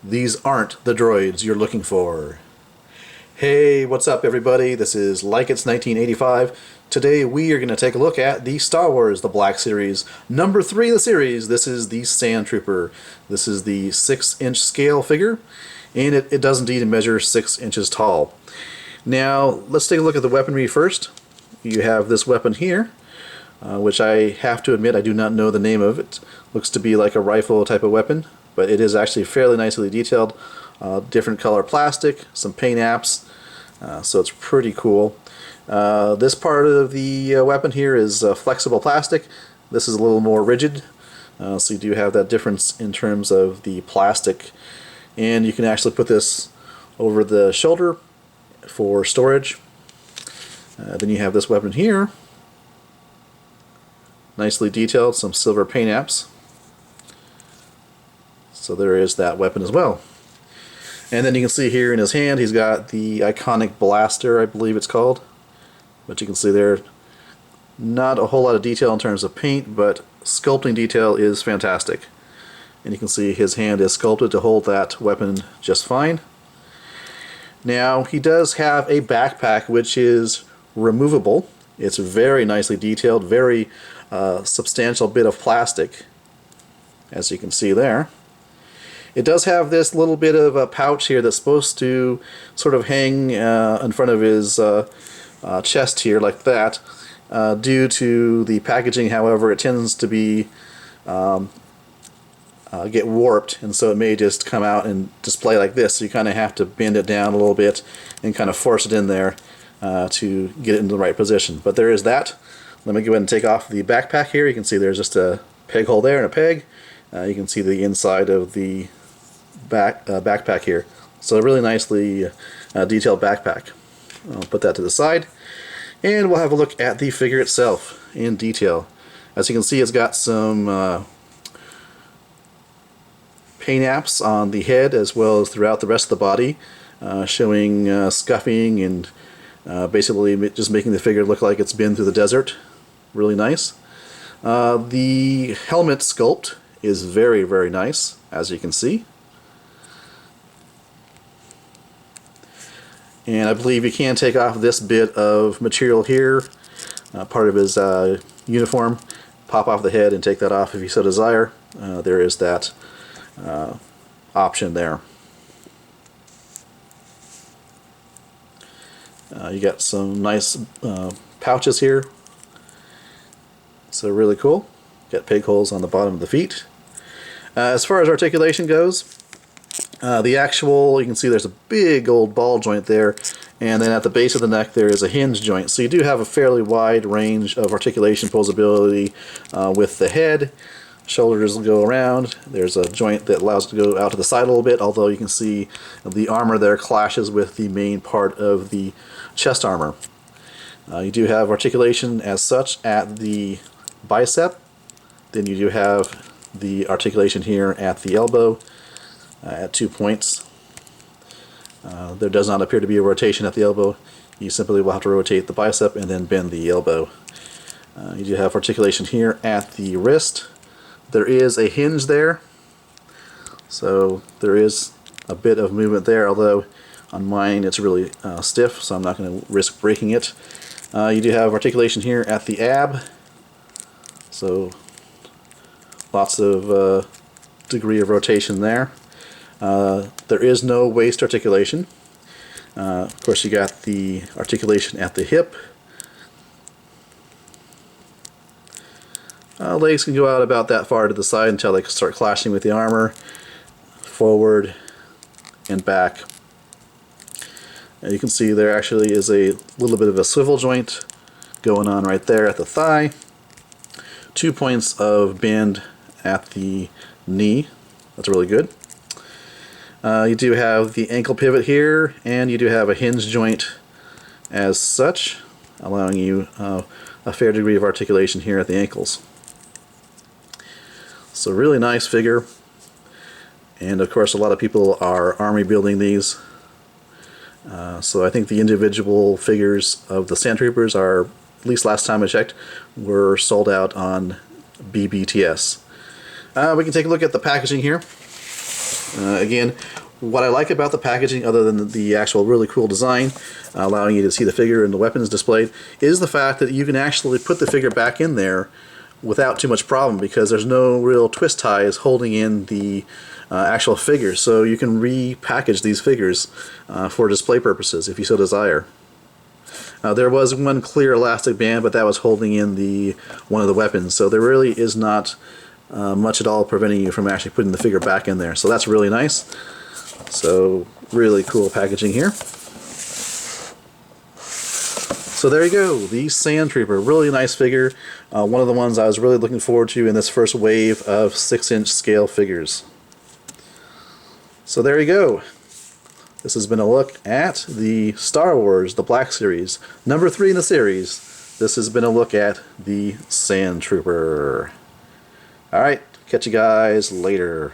These aren't the droids you're looking for. Hey, what's up everybody? This is Like It's 1985. Today we are going to take a look at the Star Wars The Black Series, number 3 in the series. This is the Sandtrooper. This is the 6-inch scale figure, and it does indeed measure 6 inches tall. Now, let's take a look at the weaponry first. You have this weapon here, which I have to admit I do not know the name of. It looks to be like a rifle type of weapon, but it is actually fairly nicely detailed. Different color plastic, some paint apps, so it's pretty cool. This part of the weapon here is flexible plastic. This is a little more rigid, so you do have that difference in terms of the plastic. And you can actually put this over the shoulder for storage. Then you have this weapon here, nicely detailed, some silver paint apps. So there is that weapon as well. And then you can see here in his hand he's got the iconic blaster, I believe it's called. But you can see there, not a whole lot of detail in terms of paint, but sculpting detail is fantastic. And you can see his hand is sculpted to hold that weapon just fine. Now he does have a backpack which is removable. It's very nicely detailed, very substantial bit of plastic, as you can see there. It does have this little bit of a pouch here that's supposed to sort of hang in front of his chest here like that. Due to the packaging, however, it tends to be get warped, and so it may just come out and display like this. So you kind of have to bend it down a little bit and kind of force it in there to get it into the right position. But there is that. Let me go ahead and take off the backpack here. You can see there's just a peg hole there and a peg. You can see the inside of the backpack here. So a really nicely detailed backpack. I'll put that to the side, and we'll have a look at the figure itself in detail. As you can see, it's got some paint apps on the head as well as throughout the rest of the body, showing scuffing and basically just making the figure look like it's been through the desert. Really nice. The helmet sculpt is very, very nice, as you can see. And I believe you can take off this bit of material here, part of his uniform, pop off the head and take that off if you so desire. There is that option there. You got some nice pouches here, so really cool. Got peg holes on the bottom of the feet. As far as articulation goes, the actual, you can see there's a big old ball joint there, and then at the base of the neck there is a hinge joint. So you do have a fairly wide range of articulation posability with the head. Shoulders will go around. There's a joint that allows it to go out to the side a little bit, although you can see the armor there clashes with the main part of the chest armor. You do have articulation as such at the bicep. Then you do have the articulation here at the elbow at 2 points. There does not appear to be a rotation at the elbow. You simply will have to rotate the bicep and then bend the elbow. You do have articulation here at the wrist. There is a hinge there, so there is a bit of movement there, although on mine it's really stiff, so I'm not going to risk breaking it. You do have articulation here at the ab, so lots of degree of rotation there. There is no waist articulation. Of course, you got the articulation at the hip. Legs can go out about that far to the side until they start clashing with the armor, forward and back. And you can see there actually is a little bit of a swivel joint going on right there at the thigh. 2 points of bend at the knee. That's really good. You do have the ankle pivot here, and you do have a hinge joint as such, allowing you a fair degree of articulation here at the ankles. So really nice figure, and of course a lot of people are army building these. So I think the individual figures of the Sandtroopers are, at least last time I checked, were sold out on BBTS. We can take a look at the packaging here. Again, what I like about the packaging, other than the actual really cool design, allowing you to see the figure and the weapons displayed, is the fact that you can actually put the figure back in there without too much problem, because there's no real twist ties holding in the actual figure. So you can repackage these figures for display purposes if you so desire. There was one clear elastic band, but that was holding in one of the weapons, so there really is not much at all preventing you from actually putting the figure back in there. So that's really nice. So really cool packaging here. So there you go, the Sandtrooper. Really nice figure. One of the ones I was really looking forward to in this first wave of 6-inch scale figures. So there you go. This has been a look at the Star Wars, the Black Series, number 3 in the series. This has been a look at the Sandtrooper. Alright, catch you guys later.